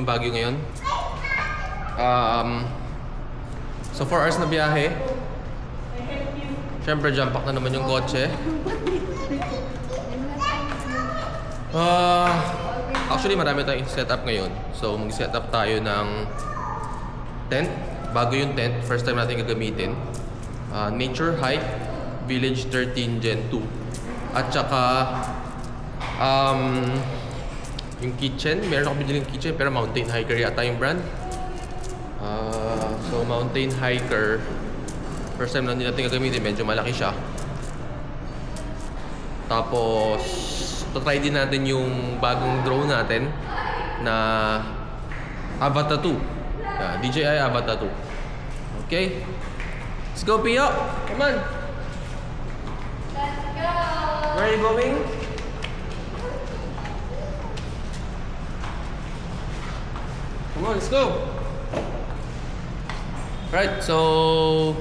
Baguio ngayon. So 4 hours na biyahe. Siyempre jump pack na naman yung kotse. Actually marami tayong setup ngayon. So mag-setup tayo ng tent. Bago yung tent, first time natin gagamitin. Nature Hike Village 13 Gen 2. At saka yung kitchen, meron ako binili yung kitchen pero Mountain Hiker yata yung brand. So Mountain Hiker, first time lang din natin gagamitin, medyo malaki siya. Tapos try din natin yung bagong drone natin na Avata 2, DJI Avata 2. Okay, let's go Pio, come on. Let's go. Where are you going? Come on, let's go. Right, so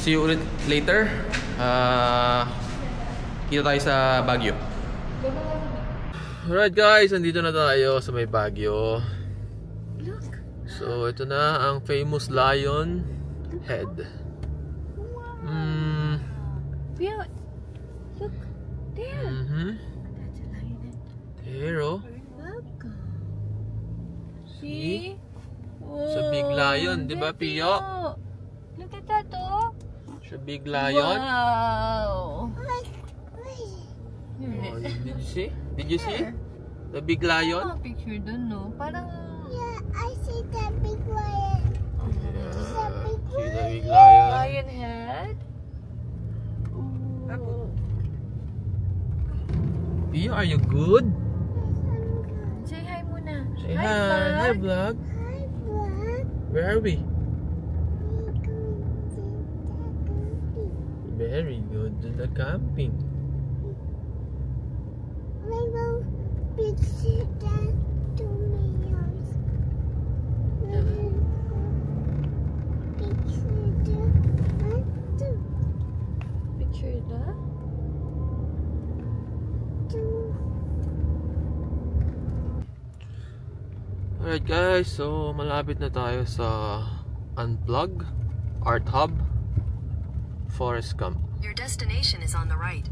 see you ulit later. Kita tayo sa Baguio. Alright guys, nandito na tayo sa may Baguio. Look. So ito na ang famous lion head. Pio, look there. That's a lion. There oh. Look. See? Sa big lion, di ba Pio? Look at that oh. Sa big lion. Wow. Oh, did you see? Did you see? The big lion? Picture dun no. Parang I see the big lion. See the big lion. lion head. Pio, are you good? Say hi muna. Say hi. Hi vlog. Hi, Brad. Where are we? We go to the Very good to the camping. We will picture that to yours. We will picture that to Picture that. Alright guys, so malapit na tayo sa Unplug Art Hub Forest Camp. Your destination is on the right.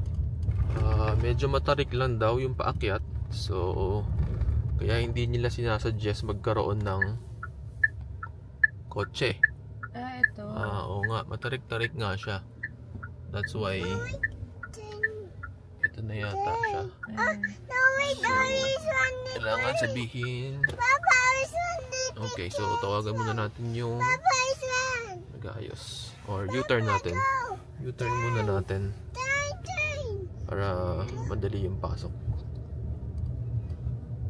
Medyo matarik lang daw yung paakyat. So kaya hindi nila sinasuggest magkaroon ng kotse. Ito. Oo nga, matarik-tarik nga siya. That's why ito na yata siya. No, wait, no, this one. Kailangan sabihin. Papa, this one. Okay, so tawagan muna natin yung Papa, this one. nag-aayos. Or U-turn natin. U-turn muna natin Turn. para madali yung pasok.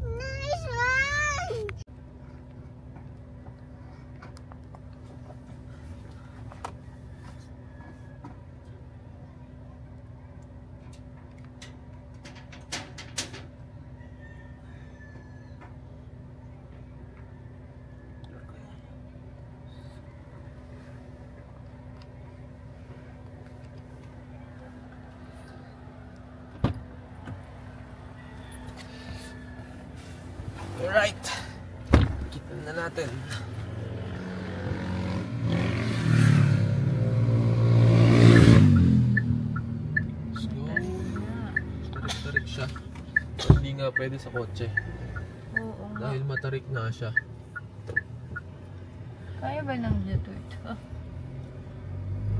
Nice one. Alright, kita na natin. Let's go. Tarik-tarik siya. Hindi nga pwede sa kotse Oo nga. dahil matarik na siya. Kaya ba ng dito ito?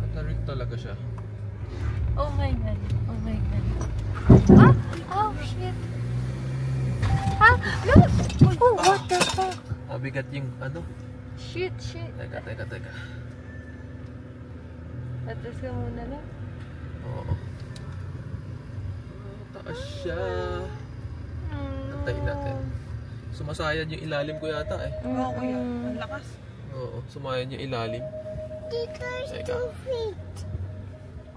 Matarik talaga siya. Oh my god. Oh my god. Ah! Oh shit. Ah! Look! Oh, what the fuck? Mabigat yung ano. Shit, shit. Teka. Atas ka muna lang. Oo. Taas siya. Antayin natin. Sumasayad yung ilalim ko yata eh. Oo, kuya. Ang lakas. Oo, sumayan yung ilalim. Teacher's Teka. 2 feet.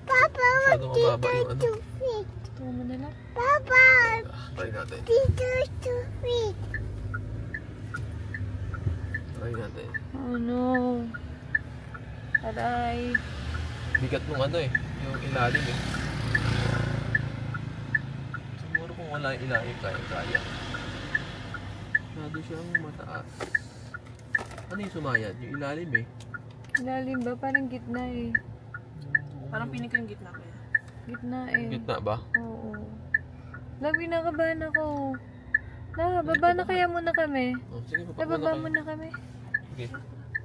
Papa, Masyado what mababa yung teacher's ano. 2 feet? Ito muna lang. Papa, Try natin. teacher's 2 feet. Try natin. Oh no. Aray. Bigat nung ano eh. Yung ilalim eh. Siguro kung wala yung ilalim, kaya. Masyado siyang mataas. Ano yung sumayad? Yung ilalim eh. Ilalim ba? Parang gitna eh. Parang pinig ko yung gitna kaya. Gitna eh. Gitna ba? Oo. Labi, nakabahan ako. Baba na kaya muna kami. Oh, sige, Nababa muna kami. Sige.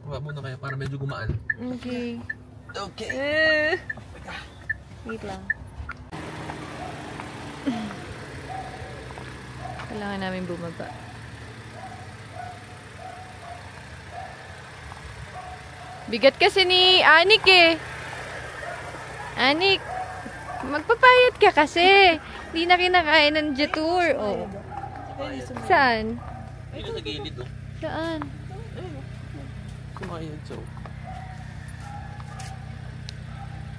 Baba muna kayo para medyo gumaan. Okay. Okay. Wait lang. Kailangan namin bumaba. Bigat kasi ni Anik eh. Anik, magpapayat ka kasi. Hindi na kinakain ng Jetour. Oh. Saan? Dito sa gilid oh. Saan? Sumayad so.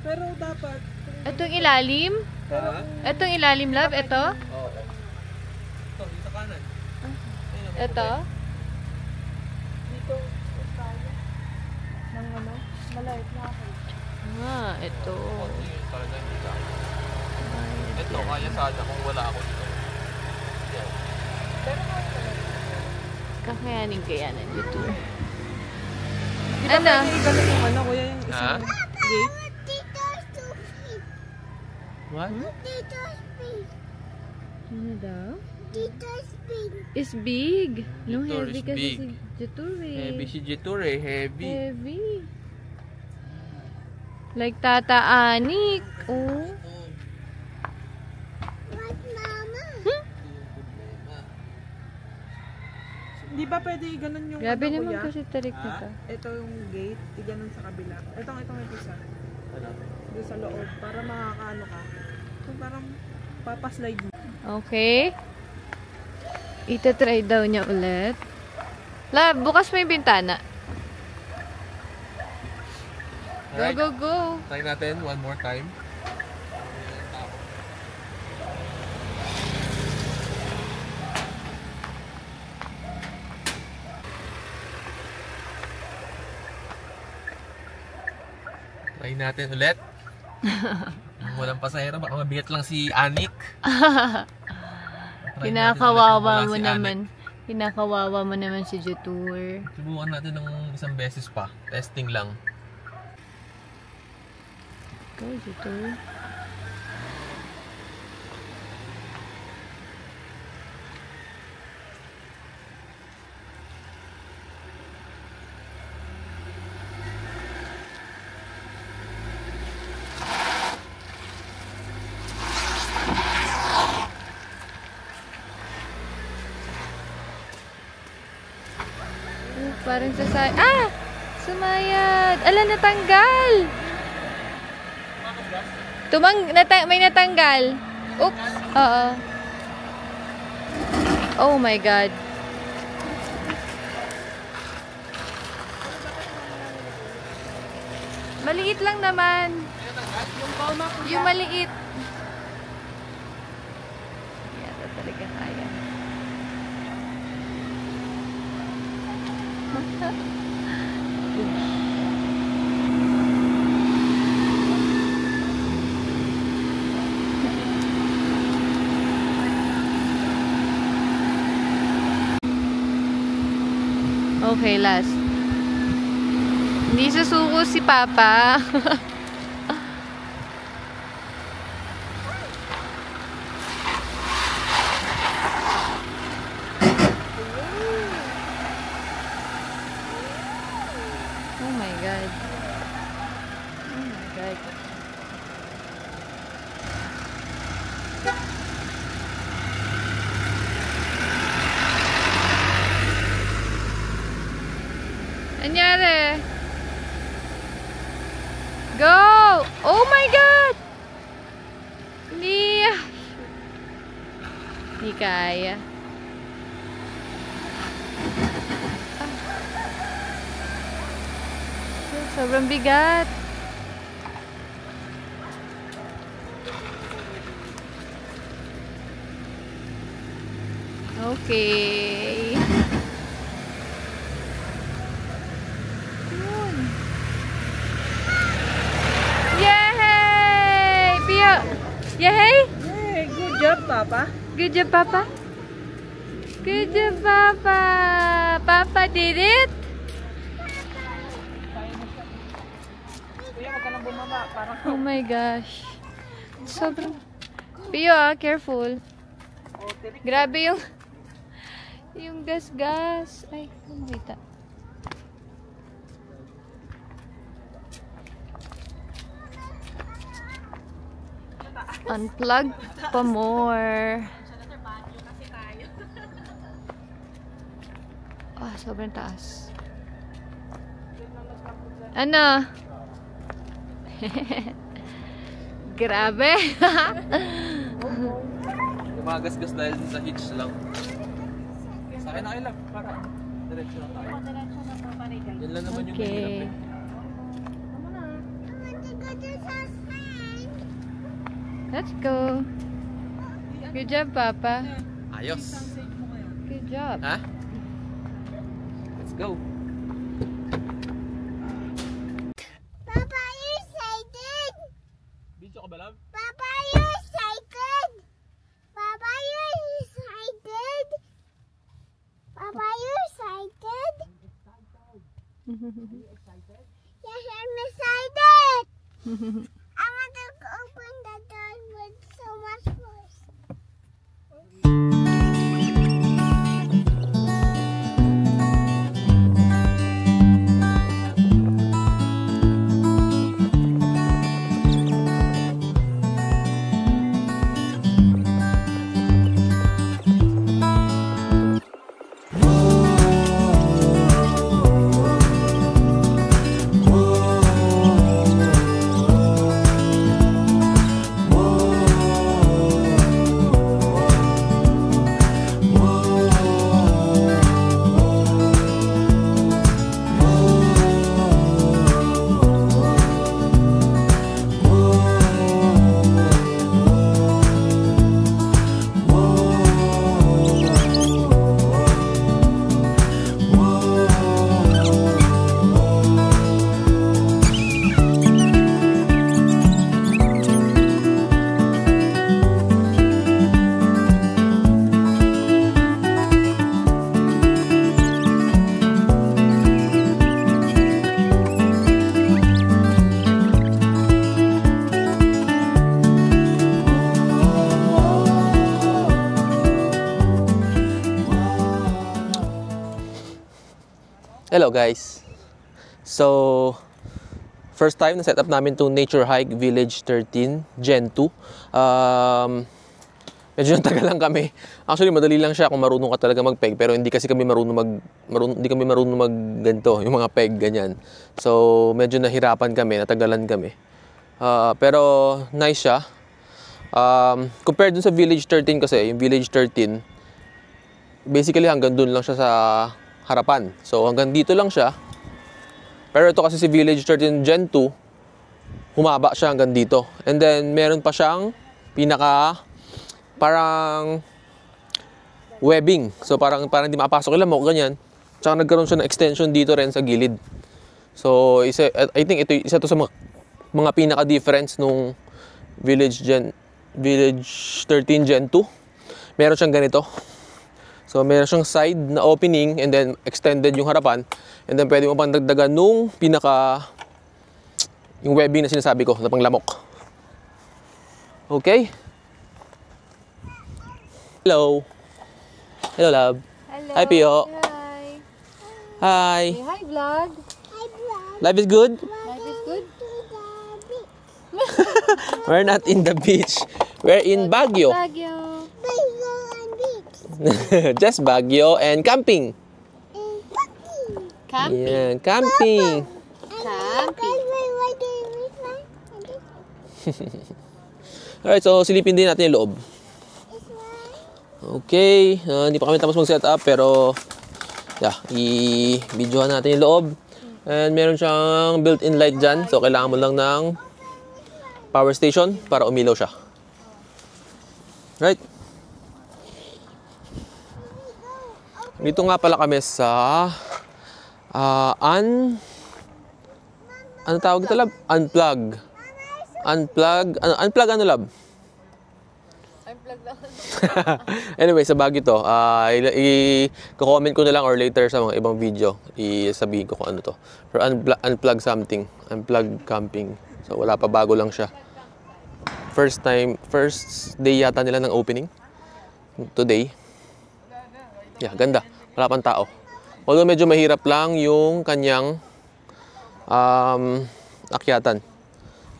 Pero dapat, Itong ilalim? Ha? Itong ilalim, love? Ito? Oo. Ito, dito sa kanan. Ito? dito, tayo. Nang ano, malait na ako. Ah, ito. Konti yung kanan dito. Ito, kaya sana kung wala ako dito. Yan. Kakayanin kaya ng Jetour. Di ba Ano? pwede ganun yung ano, kuya, yung Ha? isang gate? Tito's too big. What? Tito's big. Ano daw? Tito's big. Is big. No, Jetour heavy is kasi big. si Jetour eh. Heavy si Jetour eh, heavy. Heavy. Like Tata Anik. Oh. What, Mama? Di ba pwede ganun yung Grabe ano, naman kuya? kasi tarik na to. Ito yung gate, iganon sa kabila. Itong isa. Ano? Doon sa loob, para makakaano ka. So, parang papaslide mo. Okay. Ita-try daw niya ulit. Love, bukas mo yung bintana. Go, Alright. go, go. Try natin one more time. Try natin ulit. Walang pasahero, baka mabigat lang si Anik. Try natin ulit Kinakawawa kung wala mo si naman. Kinakawawa mo naman si Jetour. Anik. Subukan natin ng isang beses pa. Testing lang. Go, Jetour. Parang sasay... Ah! Sumayad! Ala, natanggal! May natanggal. Oops! Oo. Oh my God. Maliit lang naman. Yung maliit. Yata talaga kaya. Okay, last. Hindi susuko si Papa. Oh my God. Oh my God. Anyari? Go! Oh my God! Hindi. Hindi kaya. Sobrang bigat. Okay. Yun. Yay! Pia! Yay! Hey, good job, Papa. Good job, Papa. Good job, Papa. Papa did it. Kuya, huwag ka nang bumaba. Parang Oh my gosh. Sobrang... Pio careful. Grabe yung gas-gas. Ay, makita. Unplug pa more. Ah, sobrang taas. Ano? Grabe. Gumagasgas dahil sa hitch lang. Sa akin na lang, para diretso lang tayo. Yan lang naman yung Okay. mahirap eh. I want to go to Sasman. Let's go. Good job, Papa. Ayos. Good job. Ha? Let's go. Papa, are you excited? Video ka ba, love? Papa, are you excited? Papa, are you excited? Papa, are you excited? Yes, I'm excited. I want to open the door with so much force. Hello guys. So, first time na set up namin itong Nature Hike Village 13 Gen 2. Medyo natagal lang kami. Actually, madali lang siya kung marunong ka talaga mag-peg, pero hindi kasi kami marunong mag ganito, yung mga peg ganyan. So, medyo nahirapan kami, natagalan kami. Pero nice siya. Compared dun sa Village 13 kasi, yung Village 13 basically hanggang dun lang siya sa harapan. So hanggang dito lang siya. Pero ito kasi si Village 13 Gen 2, humaba siya hanggang dito. And then meron pa siyang pinaka parang webbing. So parang hindi makapasok yung lamok ganyan. Tsaka nagkaroon siya ng extension dito rin sa gilid. So I think ito isa to sa mga pinaka difference nung Village 13 Gen 2. Meron siyang ganito. So, meron siyang side na opening and then extended yung harapan. And then, pwede mo pang dagdagan nung yung webbing na sinasabi ko, na panglamok. Okay? Hello. Hello, love. Hello. Hi, Pio. Hi. Hi. Say hi, vlog. I brought Life is good? Life is good. to the beach. We're not in the beach. We're in Baguio. Baguio. Bingo and beach. Just Baguio and camping. And cooking. Camping. Yeah, camping. Camping. Why do you miss one? Alright, so silipin din natin yung loob. This one. Okay, hindi pa kami tapos mag-set up pero yeah, i-videohan natin yung loob. And meron siyang built-in light dyan. So kailangan mo lang ng power station para umilaw siya. Right? Dito nga pala kami sa ano tawag ito, lab? Unplug. Unplug ano, lab? vlog lang. Anyway, sa Baguio to, i-comment ko na lang or later sa mga ibang video, isabihin ko kung ano to. Pero unplug something, unplug camping. So wala pa, bago lang siya. First day yata nila ng opening. Today. Yeah, ganda. Wala pang tao. Although medyo mahirap lang yung kanyang akyatan.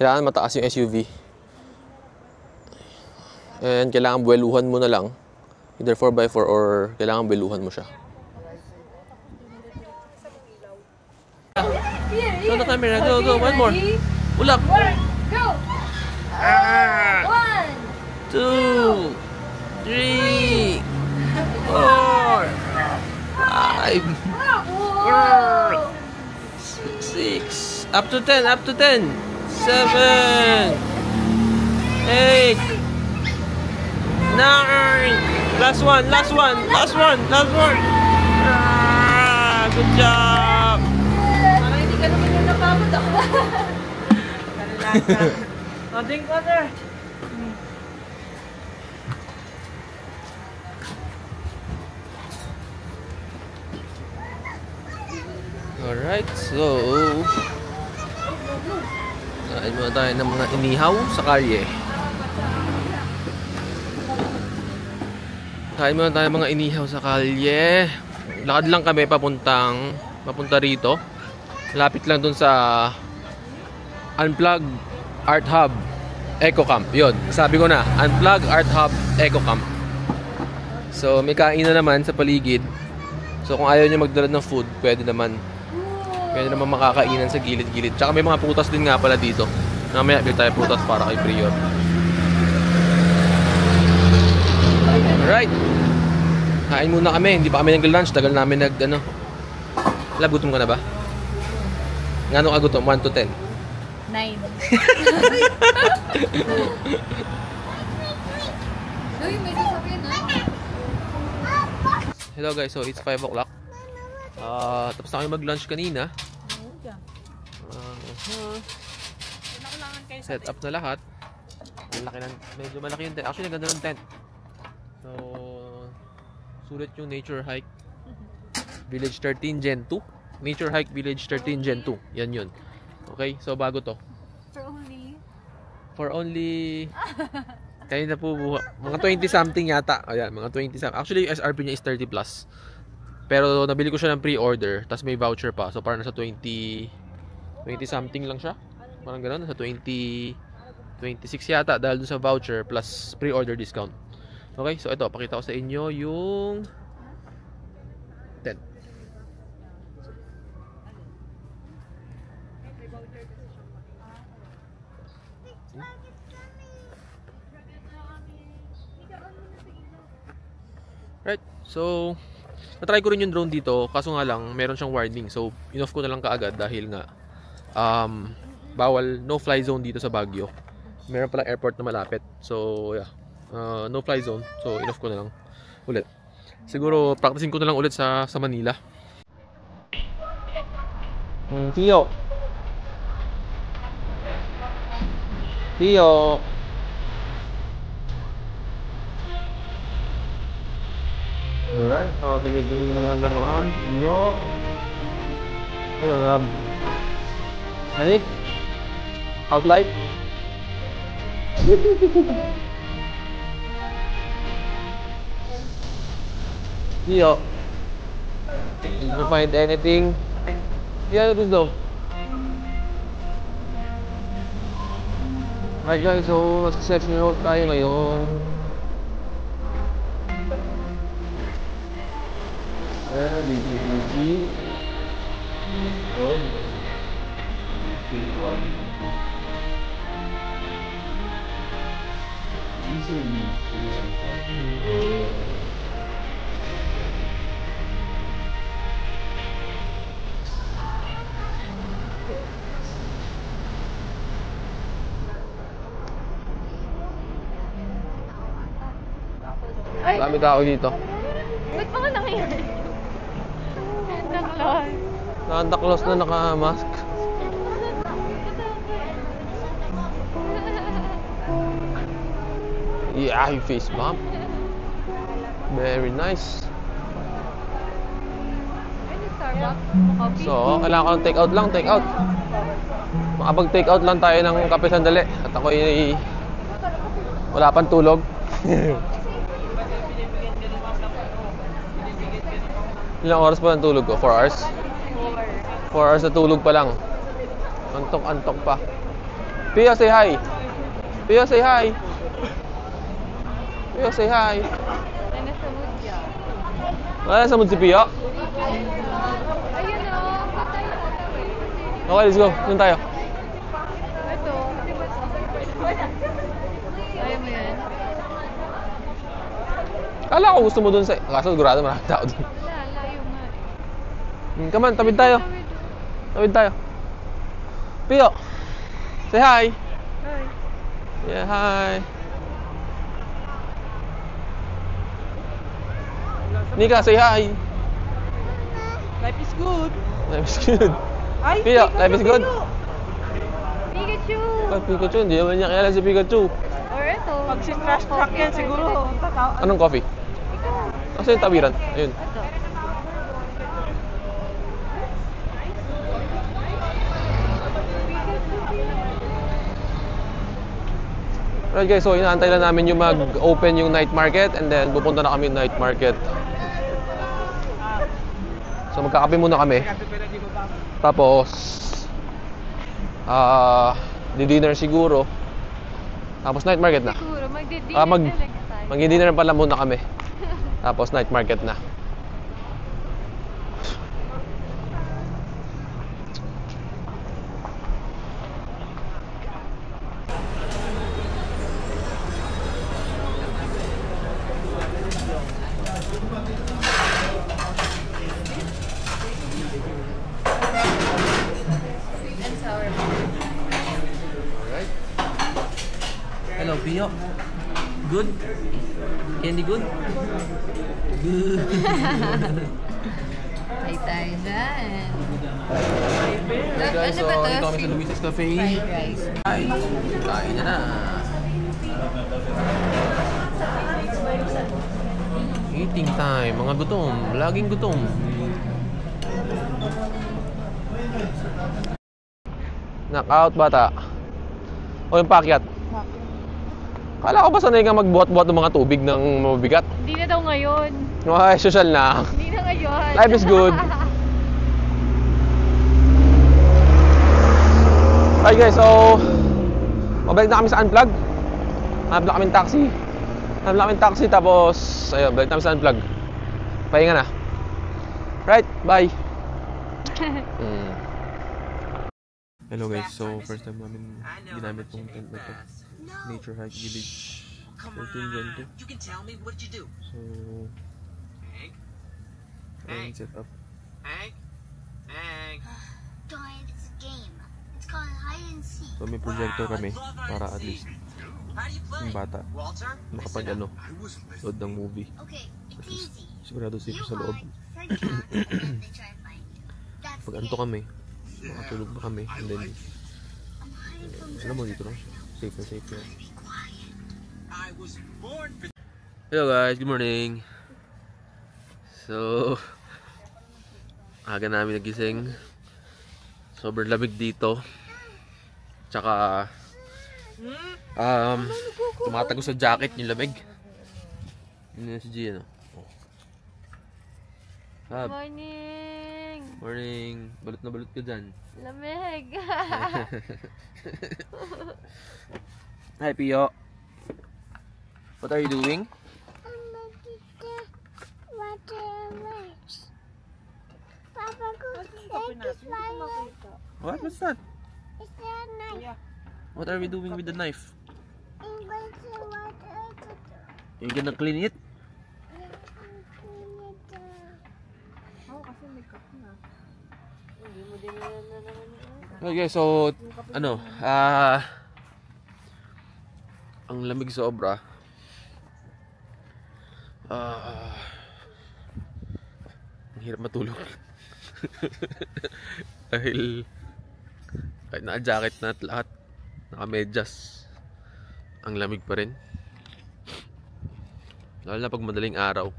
Kailangan mataas yung SUV. And kailangan buweluhan mo na lang. Either 4x4 or kailangan buweluhan mo siya. Show the camera. Go, go. One more. Ulap. Go! 1, 2, 3, 4, 5, Whoa! 6, up to 10, 7, 8, 9, last one. Good job. Parang hindi ka naman yung napapot ako. Drink water. Alright, so kain muna tayo ng mga inihaw sa kalye. Lakad lang kami papunta rito. Lapit lang dun sa Unplug Art Hub Eco Camp. Yun, sabi ko na, Unplug Art Hub Eco Camp. So may kainan naman sa paligid. So kung ayaw nyo magdala ng food, pwede naman makakainan sa gilid-gilid. Tsaka may mga prutas din nga pala dito. Mamaya bili tayo prutas para kay Prior. Alright. Kain muna kami. Hindi pa kami nag-lunch. Tagal namin gutom ka na ba? Ngano ka gutom? 1 to 10? 9. Uy, may sasabihin na. Hello guys, so it's 5 o'clock. Tapos na kami mag-lunch kanina. Set up na lahat. Medyo malaki yung tent. Actually, ganda ng tent. So, sulit yung Nature Hike Village 13 Gen 2. Nature Hike Village 13 Gen 2. Yan yun. Okay, so bago to. For only kayo na po mga 20 something yata. Ayan, mga 20 something. Actually, yung SRP niya is 30 plus. Pero nabili ko siya ng pre-order, tapos may voucher pa. So parang nasa 20 something lang siya. Parang gano'n, nasa 26 yata dahil dun sa voucher plus pre-order discount. Okay, so ito, pakita ko sa inyo yung tent. Right, so natry ko rin yung drone dito, kaso nga lang meron siyang warning. So in-off ko na lang kaagad dahil nga bawal, no fly zone dito sa Baguio. Meron palang airport na malapit. So yeah, no fly zone. So in-off ko na lang ulit. Siguro practicing ko na lang ulit sa Manila. Tio. Alright, so tigil-tigil na lang laruan. Yo. Ayun, Hani? Outlight? Yo. Did you find anything? Yeah, it is though. Alright guys, so mag-section out tayo ngayon. Easy. Dami tao dito. Ba't mga nangyayari? Nakakaloy. Santa Claus na naka-mask. Yeah, you face bump. Very nice. Ano Starbucks? Coffee? So, kailangan ko ng take out lang, take out. Makapag-take out lang tayo ng kape sandali. At ako ay wala pang tulog. Ilang oras pa ng tulog ko? 4 hours? 4 hours na tulog pa lang. Antok pa. Pia, say hi. Pia, say hi. Pia, say hi. Ano sa mood niya? Wala sa mood si Pia. Ayun o. Okay, let's go. Doon tayo. Ito. Ayaw mo yan? Kala ko gusto mo doon sa... Kaso sigurado maraming tao doon. Wala, layo nga eh. Come on, tawid tayo. Tawid tayo. Pio, say hi. Hi. Yeah, hi. Nika, say hi. Life is good. Life is good. Ay, Pio, life is good. Pikachu! Ay, Pikachu, hindi naman niya kilala si Pikachu. Or ito. Pag si trash truck yan, siguro. Anong coffee? Kasi yung tawiran. Ayun. Ito. Alright guys, so inaantay lang namin yung mag-open yung night market and then pupunta na kami night market. So magkakape muna kami. Tapos di-dinner siguro. Tapos night market na. Siguro, magdi-dinner talaga tayo. Mag-dinner pala muna kami. Tapos night market na. Hello, Pio. Good? Candy good? Good. Ay tayo dyan. Hey guys, so dito kami sa Luis's Cafe. Fried rice. Hi! Kain na na! Eating time, mga gutom. Laging gutom. Knockout bata. O yung pakyat. Kala ko ba sanay ka magbuhat-buhat ng mga tubig ng mabigat? Hindi na daw ngayon. Ay, social na. Hindi na ngayon. Life is good. Alright guys, so mabalik na kami sa Unplug. Hanap na kaming taxi. Tapos ayun, balik na kami sa Unplug. Pahinga na. Right, bye. Hello guys, so first time namin ginamit tong tent na to. Nature Hike Village 13 Gen 2. You can tell me what did you do? So Hank? ayun set up. Hank? Hank? Darn, it's a game. It's called hide and seek. So may projector kami para at least How do you play? yung bata Walter? makapag load ng movie. Okay, At it's least easy. sigurado safe You sa loob. hide, friend counts, and then they try to find you. That's Pag the anto game. kami, makatulog na kami, and then I'm hiding from alam mo dito lang siya. Safe na safe na. Be quiet. I was born for Hello guys, good morning. So aga namin nagising. Sobrang lamig dito. Tsaka tumatagos sa jacket yung lamig. Yun na si Gia, no? Oh. Hab, Morning! morning. Balot na balot ka dyan. Lamig! Hi, Pio. What are you doing? I'm making the water rice. Papa, go take this fire. What? What's that? Is there a knife? What are we doing with the knife? I'm going to water it. You're gonna clean it? Okay, so ano, ang lamig sobra. Ang hirap matulog. Dahil kahit naka-jacket na at lahat, naka-medyas, ang lamig pa rin. Lalo na pag madaling araw.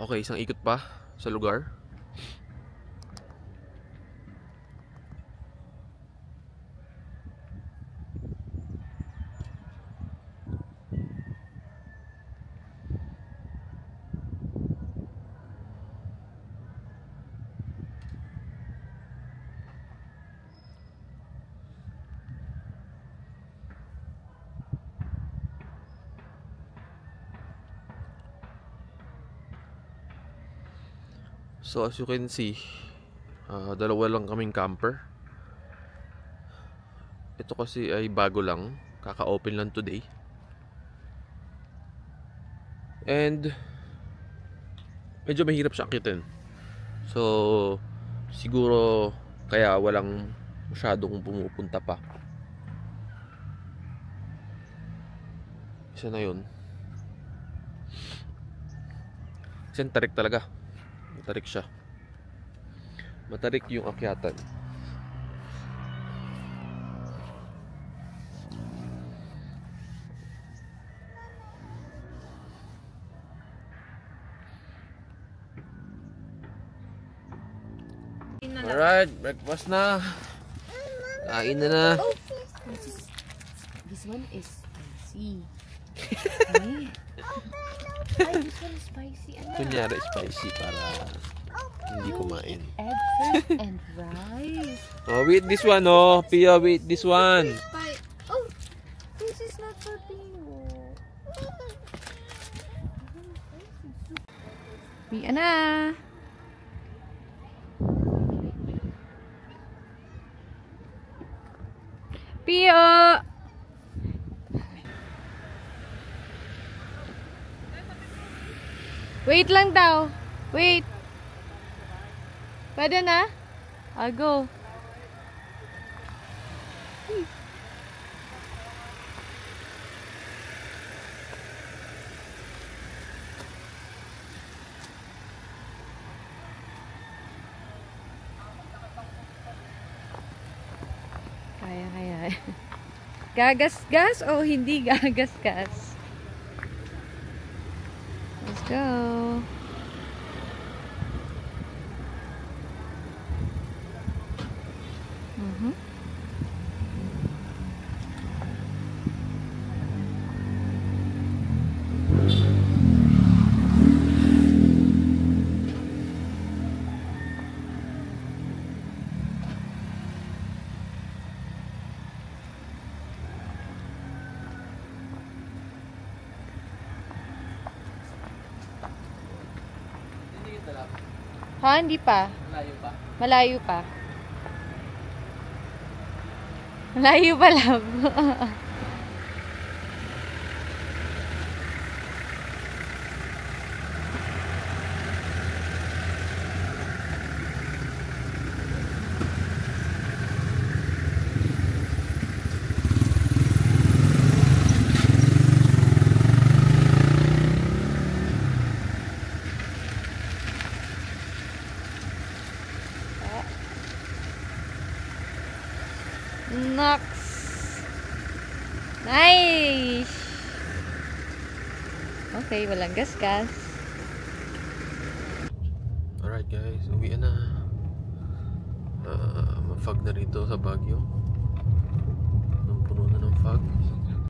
Okay, isang ikot pa sa lugar. So as you can see, dalawa lang kaming camper. Ito kasi ay bago lang, kaka-open lang today. And medyo mahirap siya akitin. So siguro kaya walang masyadong pumupunta pa. Isa na yun. Kasi tarik talaga. Matarik siya. Matarik yung akyatan. Alright, breakfast na. Kain na. This one is spicy. Ay, this one is spicy. Kunyari spicy para hindi kumain. Egg first and rice. Oh, wait this one, oh. Pia, wait this one. Oh, this is not for Pio. Pia na. Pio! Wait lang daw. Wait. Pwede na? I'll go. Kaya. Gagasgas o hindi gagasgas? Let's go. Ha, hindi pa. Malayo pa. Malayo pa. Malayo pa lang. Nox. Nice. Okay, walang gasgas. Alright guys, uwi na. Mafog na rito sa Baguio. Puno na ng fog.